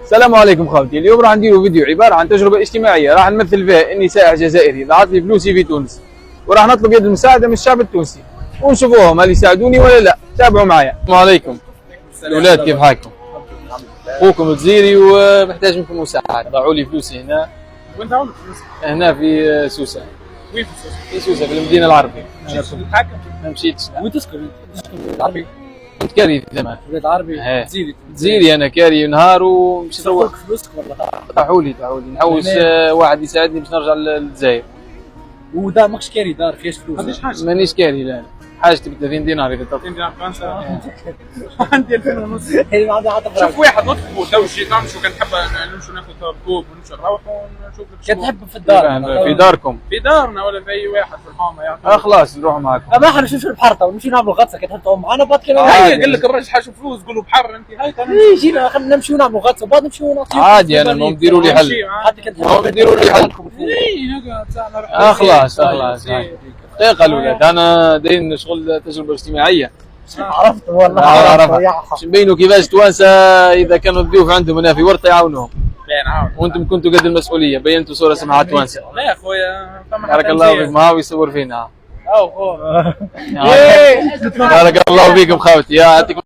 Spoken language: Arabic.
السلام عليكم خالتي. اليوم راح نديروا فيديو عباره عن تجربه اجتماعيه راح نمثل فيها اني سائح جزائري ضاعت لي فلوسي في تونس، وراح نطلب يد المساعده من الشعب التونسي ونشوفوهم هل يساعدوني ولا لا. تابعوا معايا. السلام عليكم الاولاد، كيف حالكم؟ اخوكم الجزيري ومحتاج منكم مساعده. ضاعوا لي فلوسي هنا. وين ضاعوا لك فلوسك؟ هنا في سوسه. وين في سوسه؟ في سوسه في المدينه العربيه. مشيت للحاكم؟ ما مشيتش. وين تسكن؟ العربي؟ كنت كاري في زمان. ولاد عربي؟ إيه. جزيري انا كاري نهار ومشيت نروح فلوسك ولا طاحوا لي نحوس واحد يساعدني باش نرجع للجزائر. ودا ماكش كاري دار فيهاش فلوس؟ ما عنديش حاجه. مانيش كاري لا. حاجتي ب 30 دينار اذا 30 دينار فرنسا. عندي 2000 ونص. هي ما عندها حتى شوف واحد نطلبوا تو شي نمشوا كنحب نمشوا ناخذ كوب ونمشوا نروحوا ونشوف لك كتحب في الدار في داركم في دارنا ولا في اي واحد في الحومه يا خلاص نروح معاكم. ما احنا نمشيو البحر ونمشي نعملوا غطسه. كتحب تعوم معنا بعد كده هاي قال لك الراجل حاجه فلوس قولوا بحر انت هاي جينا خلينا نمشيو نعملوا غطسه وبعد نمشيو نعطيو عادي. انا المهم ديروا لي حل. حتى كنت ديروا لي حل. اي هكا تاعنا خلاص دقيقه الاولاد. انا دايرين شغل تجربه اجتماعيه. عرفت والله. عرفت نبينوا كيفاش توانسه اذا كانوا الضيوف عندهم هنا في ورطه يعاونوهم. وانتم كنتوا قد المسؤوليه، بينتوا صوره سمحه توانسه. لا يا خويا بارك الله فيكم. ها ويصور فينا. او بارك الله فيكم خاوتي. يعطيكم